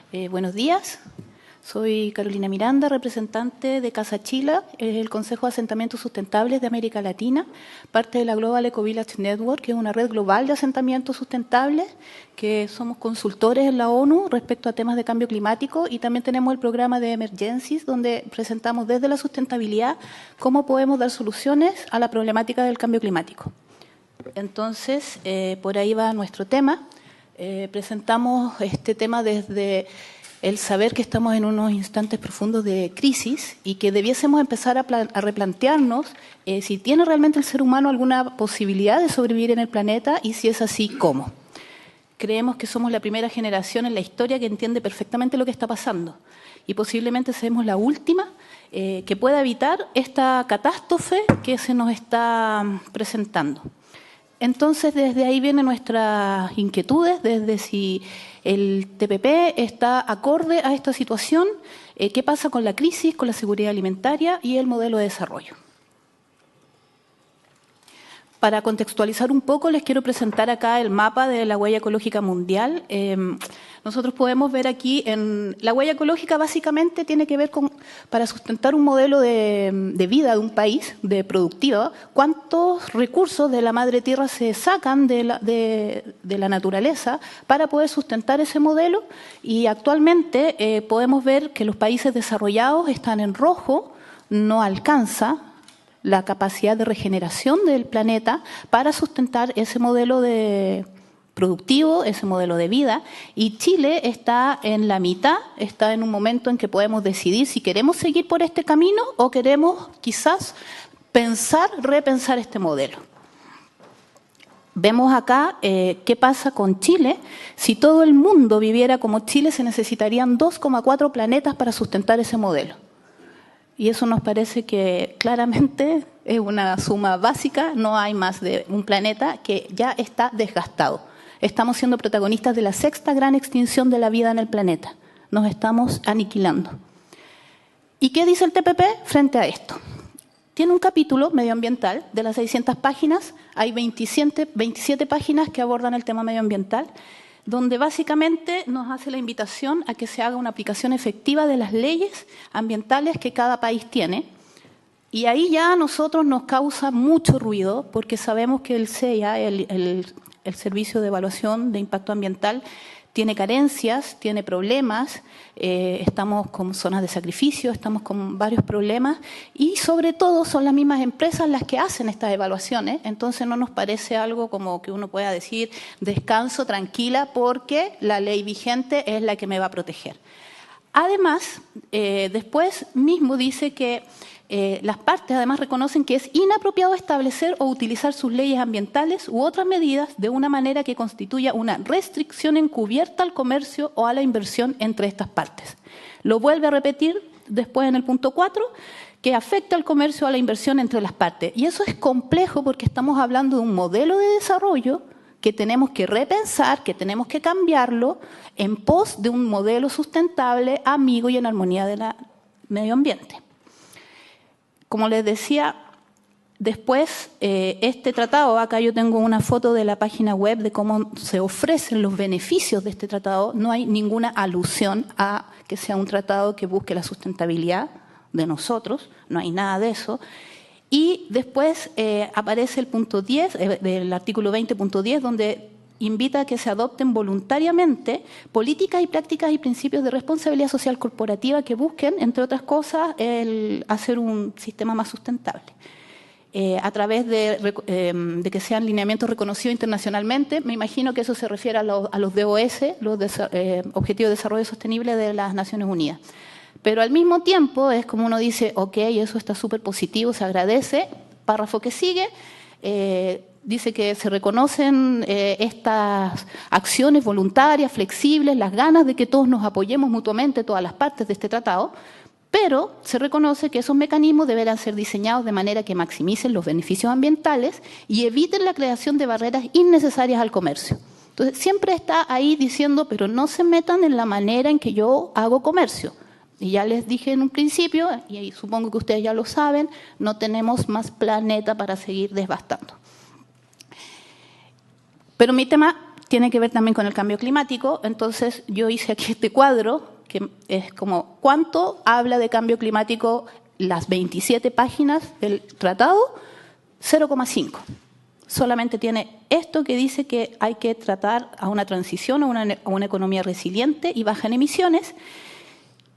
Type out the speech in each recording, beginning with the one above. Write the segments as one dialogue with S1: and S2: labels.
S1: Buenos días, soy Carolina Miranda, representante de Casa Chila, el Consejo de Asentamientos Sustentables de América Latina, parte de la Global Eco Village Network, que es una red global de asentamientos sustentables, que somos consultores en la ONU respecto a temas de cambio climático, y también tenemos el programa de Emergencies, donde presentamos desde la sustentabilidad cómo podemos dar soluciones a la problemática del cambio climático. Entonces, por ahí va nuestro tema. Presentamos este tema desde el saber que estamos en unos instantes profundos de crisis y que debiésemos empezar a replantearnos si tiene realmente el ser humano alguna posibilidad de sobrevivir en el planeta y si es así, ¿cómo? Creemos que somos la primera generación en la historia que entiende perfectamente lo que está pasando y posiblemente seamos la última que pueda evitar esta catástrofe que se nos está presentando. Entonces, desde ahí vienen nuestras inquietudes, desde si el TPP está acorde a esta situación, qué pasa con la crisis, con la seguridad alimentaria y el modelo de desarrollo. Para contextualizar un poco, les quiero presentar acá el mapa de la huella ecológica mundial. Nosotros podemos ver aquí, la huella ecológica básicamente tiene que ver con, para sustentar un modelo de vida de un país, de productiva, cuántos recursos de la madre tierra se sacan de la naturaleza para poder sustentar ese modelo. Y actualmente podemos ver que los países desarrollados están en rojo, no alcanza la capacidad de regeneración del planeta para sustentar ese modelo productivo, ese modelo de vida, y Chile está en la mitad, está en un momento en que podemos decidir si queremos seguir por este camino o queremos quizás repensar este modelo. Vemos acá qué pasa con Chile. Si todo el mundo viviera como Chile, se necesitarían 2,4 planetas para sustentar ese modelo. Y eso nos parece que claramente es una suma básica, no hay más de un planeta que ya está desgastado. Estamos siendo protagonistas de la sexta gran extinción de la vida en el planeta. Nos estamos aniquilando. ¿Y qué dice el TPP frente a esto? Tiene un capítulo medioambiental de las 600 páginas, hay 27 páginas que abordan el tema medioambiental, donde básicamente nos hace la invitación a que se haga una aplicación efectiva de las leyes ambientales que cada país tiene. Y ahí ya a nosotros nos causa mucho ruido, porque sabemos que el SEIA, el Servicio de Evaluación de Impacto Ambiental, tiene carencias, tiene problemas, estamos con zonas de sacrificio, estamos con varios problemas y sobre todo son las mismas empresas las que hacen estas evaluaciones, entonces no nos parece algo como que uno pueda decir descanso, tranquila, porque la ley vigente es la que me va a proteger. Además, después mismo dice que las partes además reconocen que es inapropiado establecer o utilizar sus leyes ambientales u otras medidas de una manera que constituya una restricción encubierta al comercio o a la inversión entre estas partes. Lo vuelve a repetir después en el punto 4, que afecta al comercio o a la inversión entre las partes. Y eso es complejo porque estamos hablando de un modelo de desarrollo que tenemos que repensar, que tenemos que cambiarlo en pos de un modelo sustentable, amigo y en armonía del medio ambiente. Como les decía, después este tratado, acá yo tengo una foto de la página web de cómo se ofrecen los beneficios de este tratado, no hay ninguna alusión a que sea un tratado que busque la sustentabilidad de nosotros, no hay nada de eso. Y después aparece el punto 10, del artículo 20.10, donde invita a que se adopten voluntariamente políticas y prácticas y principios de responsabilidad social corporativa que busquen, entre otras cosas, hacer un sistema más sustentable. A través de que sean lineamientos reconocidos internacionalmente, me imagino que eso se refiere a los DOS, los Objetivos de Desarrollo Sostenible de las Naciones Unidas. Pero al mismo tiempo es como uno dice, ok, eso está súper positivo, se agradece. Párrafo que sigue, dice que se reconocen estas acciones voluntarias, flexibles, las ganas de que todos nos apoyemos mutuamente, todas las partes de este tratado, pero se reconoce que esos mecanismos deberán ser diseñados de manera que maximicen los beneficios ambientales y eviten la creación de barreras innecesarias al comercio. Entonces, siempre está ahí diciendo, pero no se metan en la manera en que yo hago comercio. Y ya les dije en un principio, y supongo que ustedes ya lo saben, no tenemos más planeta para seguir devastando. Pero mi tema tiene que ver también con el cambio climático. Entonces, yo hice aquí este cuadro, que es como cuánto habla de cambio climático las 27 páginas del tratado, 0,5. Solamente tiene esto que dice que hay que tratar a una transición, a una economía resiliente y baja en emisiones.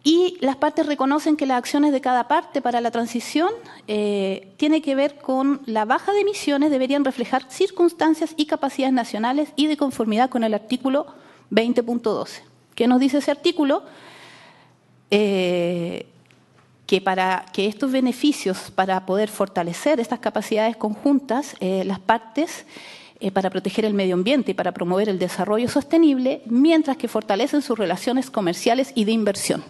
S1: Y las partes reconocen que las acciones de cada parte para la transición tiene que ver con la baja de emisiones, deberían reflejar circunstancias y capacidades nacionales y de conformidad con el artículo 20.12. ¿Qué nos dice ese artículo? Que para que estos beneficios, para poder fortalecer estas capacidades conjuntas, las partes, para proteger el medio ambiente y para promover el desarrollo sostenible, mientras que fortalecen sus relaciones comerciales y de inversión.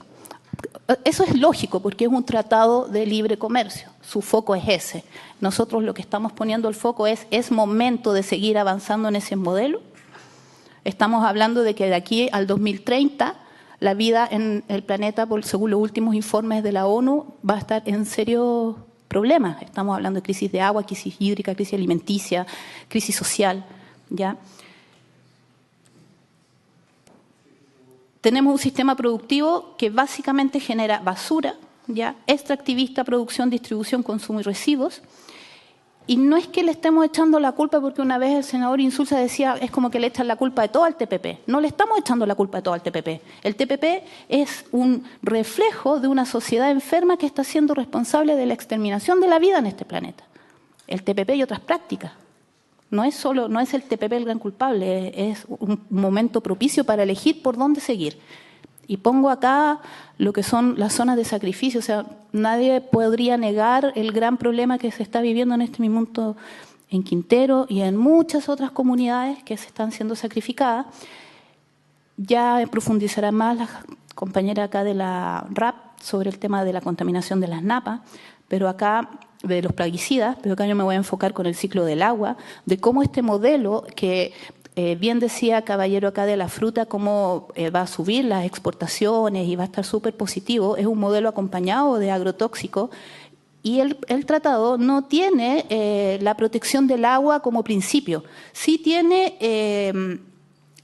S1: Eso es lógico porque es un tratado de libre comercio, su foco es ese. Nosotros lo que estamos poniendo el foco es momento de seguir avanzando en ese modelo. Estamos hablando de que de aquí al 2030 la vida en el planeta, según los últimos informes de la ONU, va a estar en serios problemas. Estamos hablando de crisis de agua, crisis hídrica, crisis alimenticia, crisis social, ¿ya? Tenemos un sistema productivo que básicamente genera basura, ¿ya? Extractivista, producción, distribución, consumo y residuos. Y no es que le estemos echando la culpa, porque una vez el senador Insulza decía, es como que le echan la culpa de todo al TPP. No le estamos echando la culpa de todo al TPP. El TPP es un reflejo de una sociedad enferma que está siendo responsable de la exterminación de la vida en este planeta. El TPP y otras prácticas. No es el TPP el gran culpable, es un momento propicio para elegir por dónde seguir. Y pongo acá lo que son las zonas de sacrificio. O sea, nadie podría negar el gran problema que se está viviendo en este momento en Quintero y en muchas otras comunidades que se están siendo sacrificadas. Ya profundizará más la compañera acá de la RAP sobre el tema de la contaminación de las napas, pero acá de los plaguicidas, pero acá yo me voy a enfocar con el ciclo del agua, de cómo este modelo que bien decía Caballero acá de la fruta, cómo va a subir las exportaciones y va a estar súper positivo, es un modelo acompañado de agrotóxicos y el tratado no tiene la protección del agua como principio, sí tiene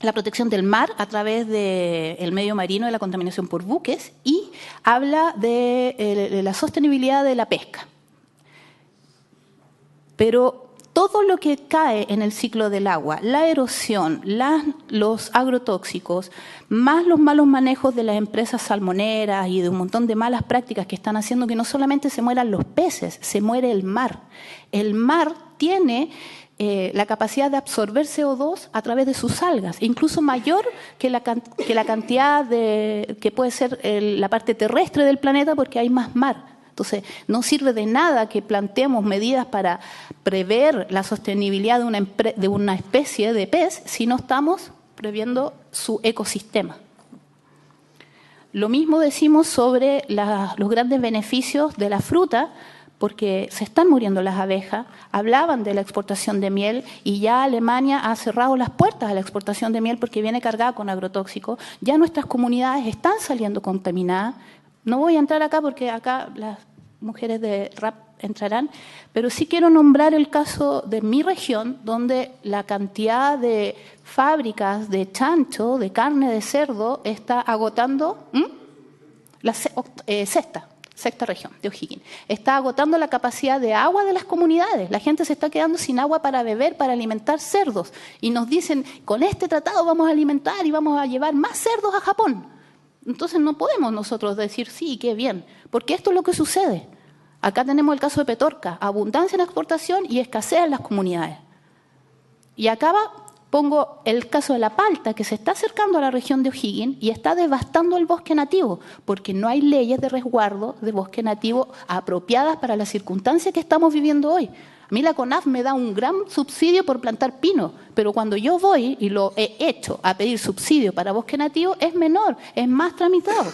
S1: la protección del mar a través del medio marino, de la contaminación por buques y habla de la sostenibilidad de la pesca. Pero todo lo que cae en el ciclo del agua, la erosión, los agrotóxicos, más los malos manejos de las empresas salmoneras y de un montón de malas prácticas que están haciendo que no solamente se mueran los peces, se muere el mar. El mar tiene la capacidad de absorber CO2 a través de sus algas, incluso mayor que la cantidad que puede ser la parte terrestre del planeta porque hay más mar. Entonces, no sirve de nada que planteemos medidas para prever la sostenibilidad de una especie de pez si no estamos previendo su ecosistema. Lo mismo decimos sobre los grandes beneficios de la fruta, porque se están muriendo las abejas. Hablaban de la exportación de miel y ya Alemania ha cerrado las puertas a la exportación de miel porque viene cargada con agrotóxicos. Ya nuestras comunidades están saliendo contaminadas. No voy a entrar acá porque acá las mujeres de RAP entrarán, pero sí quiero nombrar el caso de mi región, donde la cantidad de fábricas de chancho, de carne de cerdo, está agotando la sexta región de O'Higgins. Está agotando la capacidad de agua de las comunidades. La gente se está quedando sin agua para beber, para alimentar cerdos. Y nos dicen, con este tratado vamos a alimentar y vamos a llevar más cerdos a Japón. Entonces no podemos nosotros decir, sí, qué bien, porque esto es lo que sucede. Acá tenemos el caso de Petorca, abundancia en exportación y escasez en las comunidades. Y acá pongo el caso de la palta, que se está acercando a la región de O'Higgins y está devastando el bosque nativo, porque no hay leyes de resguardo de bosque nativo apropiadas para las circunstancias que estamos viviendo hoy. A mí la CONAF me da un gran subsidio por plantar pino, pero cuando yo voy y lo he hecho a pedir subsidio para bosque nativo es menor, es más tramitado.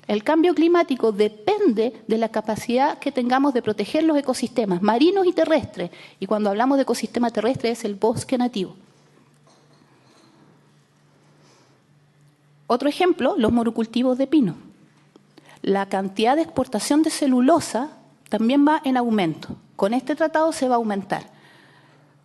S1: El cambio climático depende de la capacidad que tengamos de proteger los ecosistemas marinos y terrestres. Y cuando hablamos de ecosistema terrestre es el bosque nativo. Otro ejemplo, los monocultivos de pino. La cantidad de exportación de celulosa también va en aumento. Con este tratado se va a aumentar.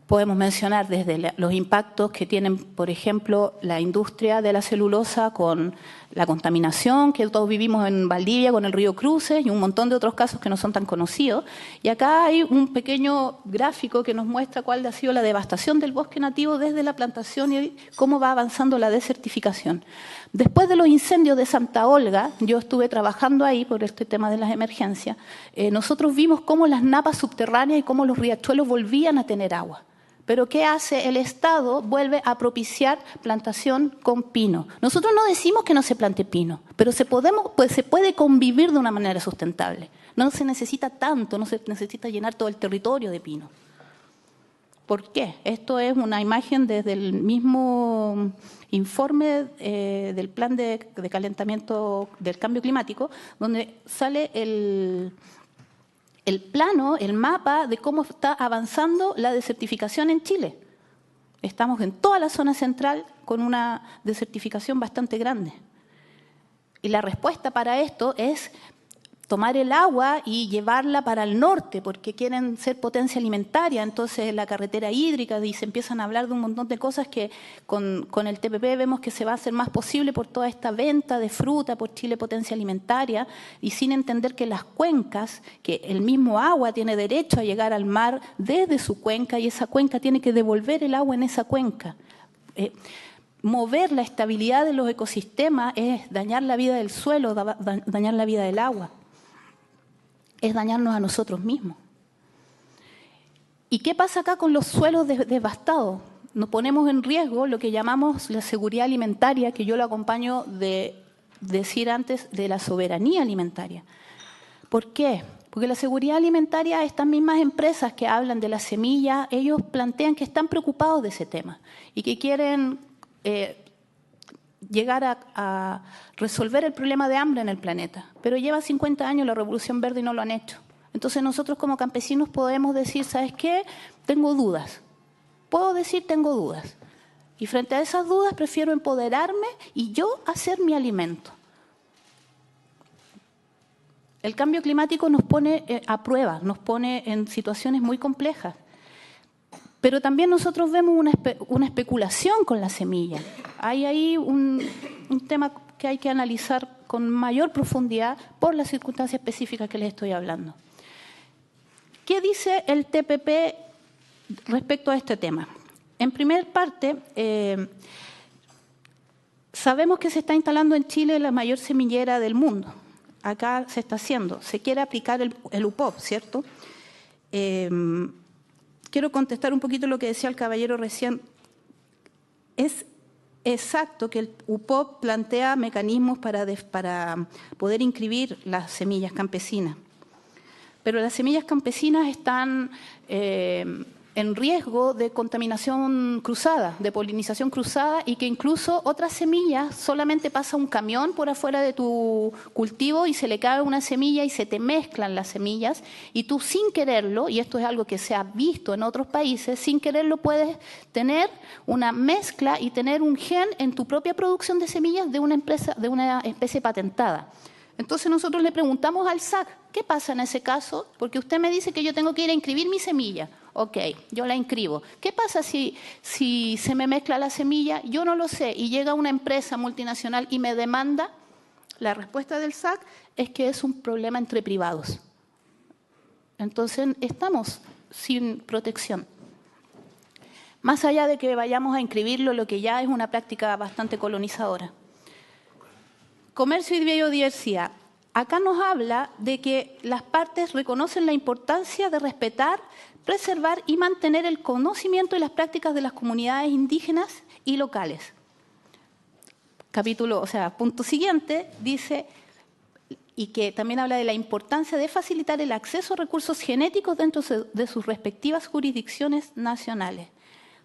S1: Podemos mencionar desde los impactos que tienen, por ejemplo, la industria de la celulosa con la contaminación que todos vivimos en Valdivia con el río Cruces y un montón de otros casos que no son tan conocidos. Y acá hay un pequeño gráfico que nos muestra cuál ha sido la devastación del bosque nativo desde la plantación y cómo va avanzando la desertificación. Después de los incendios de Santa Olga, yo estuve trabajando ahí por este tema de las emergencias, nosotros vimos cómo las napas subterráneas y cómo los riachuelos volvían a tener agua. Pero ¿qué hace? El Estado vuelve a propiciar plantación con pino. Nosotros no decimos que no se plante pino, pero se puede convivir de una manera sustentable. No se necesita tanto, no se necesita llenar todo el territorio de pino. ¿Por qué? Esto es una imagen desde el mismo informe del plan de calentamiento del cambio climático, donde sale el plano, el mapa de cómo está avanzando la desertificación en Chile. Estamos en toda la zona central con una desertificación bastante grande. Y la respuesta para esto es tomar el agua y llevarla para el norte, porque quieren ser potencia alimentaria, entonces la carretera hídrica, y se empiezan a hablar de un montón de cosas que con el TPP vemos que se va a hacer más posible por toda esta venta de fruta, por Chile potencia alimentaria, y sin entender que las cuencas, que el mismo agua tiene derecho a llegar al mar desde su cuenca, y esa cuenca tiene que devolver el agua en esa cuenca. Mover la estabilidad de los ecosistemas es dañar la vida del suelo, dañar la vida del agua. Es dañarnos a nosotros mismos. ¿Y qué pasa acá con los suelos devastados? Nos ponemos en riesgo lo que llamamos la seguridad alimentaria, que yo lo acompaño de decir antes de la soberanía alimentaria. ¿Por qué? Porque la seguridad alimentaria, estas mismas empresas que hablan de la semilla, ellos plantean que están preocupados de ese tema y que quieren llegar a resolver el problema de hambre en el planeta. Pero lleva 50 años la Revolución Verde y no lo han hecho. Entonces nosotros como campesinos podemos decir, ¿sabes qué? Tengo dudas. Puedo decir tengo dudas. Y frente a esas dudas prefiero empoderarme y yo hacer mi alimento. El cambio climático nos pone a prueba, nos pone en situaciones muy complejas. Pero también nosotros vemos una especulación con la semilla. Hay ahí un tema que hay que analizar con mayor profundidad por las circunstancias específicas que les estoy hablando. ¿Qué dice el TPP respecto a este tema? En primer parte, sabemos que se está instalando en Chile la mayor semillera del mundo. Acá se está haciendo. Se quiere aplicar el UPOP, ¿cierto? Quiero contestar un poquito lo que decía el caballero recién. Es exacto que el UPOP plantea mecanismos para poder inscribir las semillas campesinas. Pero las semillas campesinas están en riesgo de contaminación cruzada, de polinización cruzada, y que incluso otras semillas, solamente pasa un camión por afuera de tu cultivo y se le cae una semilla y se te mezclan las semillas, y tú sin quererlo, y esto es algo que se ha visto en otros países, sin quererlo puedes tener una mezcla y tener un gen en tu propia producción de semillas de una especie patentada. Entonces nosotros le preguntamos al SAC, ¿qué pasa en ese caso? Porque usted me dice que yo tengo que ir a inscribir mi semilla. Ok, yo la inscribo. ¿Qué pasa si se me mezcla la semilla? Yo no lo sé y llega una empresa multinacional y me demanda. La respuesta del SAC es que es un problema entre privados. Entonces estamos sin protección. Más allá de que vayamos a inscribirlo, lo que ya es una práctica bastante colonizadora. Comercio y biodiversidad. Acá nos habla de que las partes reconocen la importancia de respetar, preservar y mantener el conocimiento y las prácticas de las comunidades indígenas y locales. Punto siguiente, dice, y que también habla de la importancia de facilitar el acceso a recursos genéticos dentro de sus respectivas jurisdicciones nacionales.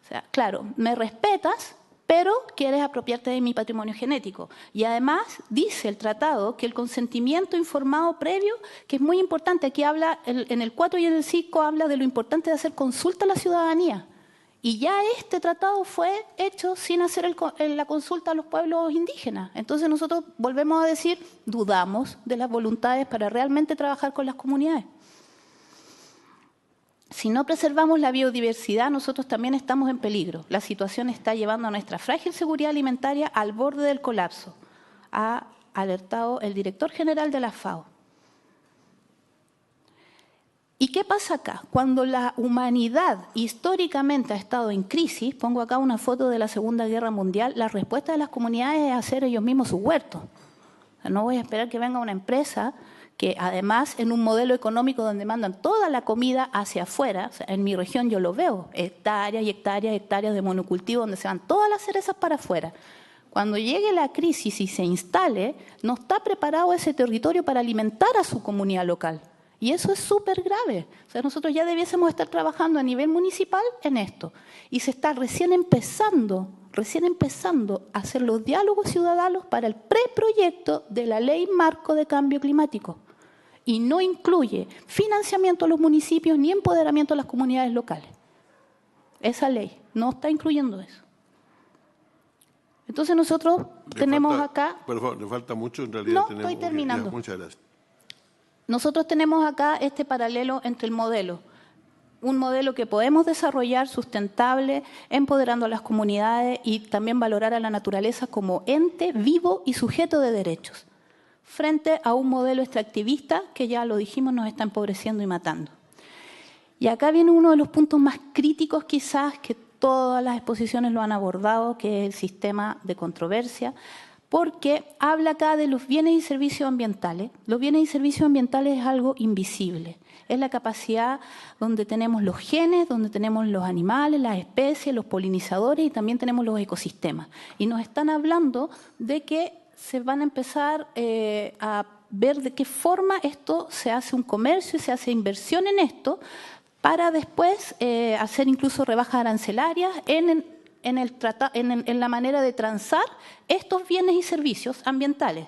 S1: O sea, claro, me respetas, pero quieres apropiarte de mi patrimonio genético. Y además dice el tratado que el consentimiento informado previo, que es muy importante, aquí habla, en el 4 y en el 5 habla de lo importante de hacer consulta a la ciudadanía. Y ya este tratado fue hecho sin hacer la consulta a los pueblos indígenas. Entonces nosotros volvemos a decir, dudamos de las voluntades para realmente trabajar con las comunidades. Si no preservamos la biodiversidad, nosotros también estamos en peligro. La situación está llevando a nuestra frágil seguridad alimentaria al borde del colapso, ha alertado el director general de la FAO. ¿Y qué pasa acá? Cuando la humanidad históricamente ha estado en crisis, pongo acá una foto de la Segunda Guerra Mundial, la respuesta de las comunidades es hacer ellos mismos sus huertos. O sea, no voy a esperar que venga una empresa que además en un modelo económico donde mandan toda la comida hacia afuera, o sea, en mi región yo lo veo, hectáreas y hectáreas y hectáreas de monocultivo donde se van todas las cerezas para afuera. Cuando llegue la crisis y se instale, no está preparado ese territorio para alimentar a su comunidad local. Y eso es súper grave. O sea, nosotros ya debiésemos estar trabajando a nivel municipal en esto. Y se está recién empezando a hacer los diálogos ciudadanos para el preproyecto de la Ley Marco de Cambio Climático. Y no incluye financiamiento a los municipios ni empoderamiento a las comunidades locales. Esa ley no está incluyendo eso. Entonces nosotros tenemos acá...
S2: Perdón, le falta mucho en realidad.
S1: No, estoy terminando.
S2: Muchas gracias.
S1: Nosotros tenemos acá este paralelo entre el modelo. Un modelo que podemos desarrollar sustentable, empoderando a las comunidades y también valorar a la naturaleza como ente vivo y sujeto de derechos, frente a un modelo extractivista que ya lo dijimos nos está empobreciendo y matando. Y acá viene uno de los puntos más críticos quizás que todas las exposiciones lo han abordado, que es el sistema de controversia, porque habla acá de los bienes y servicios ambientales. Los bienes y servicios ambientales es algo invisible. Es la capacidad donde tenemos los genes, donde tenemos los animales, las especies, los polinizadores y también tenemos los ecosistemas. Y nos están hablando de que se van a empezar a ver de qué forma esto se hace un comercio y se hace inversión en esto para después hacer incluso rebajas arancelarias en la manera de transar estos bienes y servicios ambientales.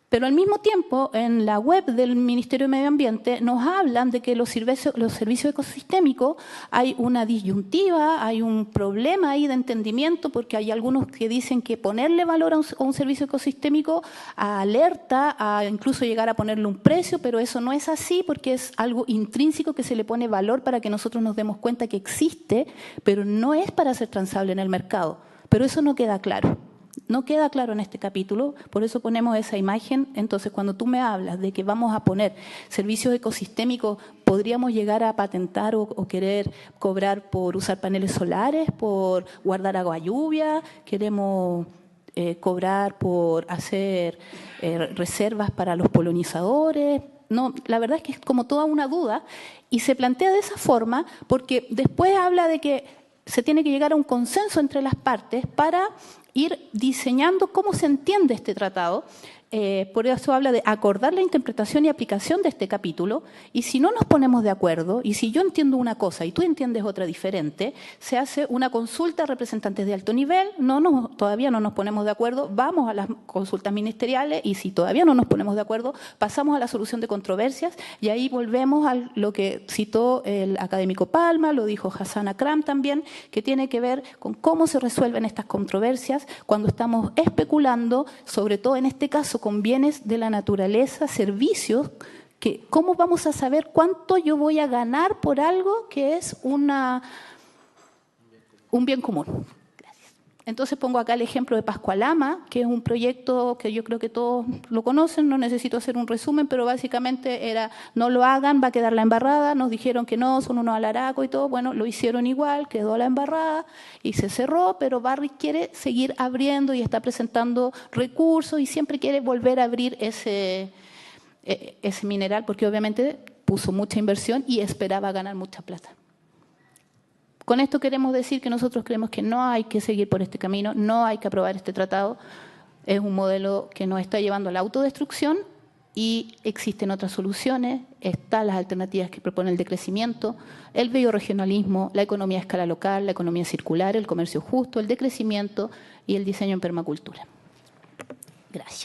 S1: Pero al mismo tiempo, en la web del Ministerio de Medio Ambiente nos hablan de que los servicios ecosistémicos hay una disyuntiva, hay un problema ahí de entendimiento, porque hay algunos que dicen que ponerle valor a un servicio ecosistémico alerta a incluso llegar a ponerle un precio, pero eso no es así porque es algo intrínseco que se le pone valor para que nosotros nos demos cuenta que existe, pero no es para ser transable en el mercado. Pero eso no queda claro. No queda claro en este capítulo, por eso ponemos esa imagen. Entonces, cuando tú me hablas de que vamos a poner servicios ecosistémicos, podríamos llegar a patentar o querer cobrar por usar paneles solares, por guardar agua lluvia, queremos cobrar por hacer reservas para los polinizadores. No, la verdad es que es como toda una duda y se plantea de esa forma porque después habla de que se tiene que llegar a un consenso entre las partes para ir diseñando cómo se entiende este tratado. Por eso habla de acordar la interpretación y aplicación de este capítulo, y si no nos ponemos de acuerdo, y si yo entiendo una cosa y tú entiendes otra diferente, se hace una consulta a representantes de alto nivel, todavía no nos ponemos de acuerdo, vamos a las consultas ministeriales, y si todavía no nos ponemos de acuerdo, pasamos a la solución de controversias, y ahí volvemos a lo que citó el académico Palma, lo dijo Hassan Akram también, que tiene que ver con cómo se resuelven estas controversias cuando estamos especulando, sobre todo en este caso, con bienes de la naturaleza, servicios, que ¿cómo vamos a saber cuánto yo voy a ganar por algo que es un bien común? Gracias. Entonces pongo acá el ejemplo de Pascualama, que es un proyecto que yo creo que todos lo conocen, no necesito hacer un resumen, pero básicamente era, no lo hagan, va a quedar la embarrada, nos dijeron que no, son unos alaracos y todo, bueno, lo hicieron igual, quedó la embarrada y se cerró, pero Barrick quiere seguir abriendo y está presentando recursos y siempre quiere volver a abrir ese mineral, porque obviamente puso mucha inversión y esperaba ganar mucha plata. Con esto queremos decir que nosotros creemos que no hay que seguir por este camino, no hay que aprobar este tratado. Es un modelo que nos está llevando a la autodestrucción y existen otras soluciones. Están las alternativas que propone el decrecimiento, el bioregionalismo, la economía a escala local, la economía circular, el comercio justo, el decrecimiento y el diseño en permacultura. Gracias.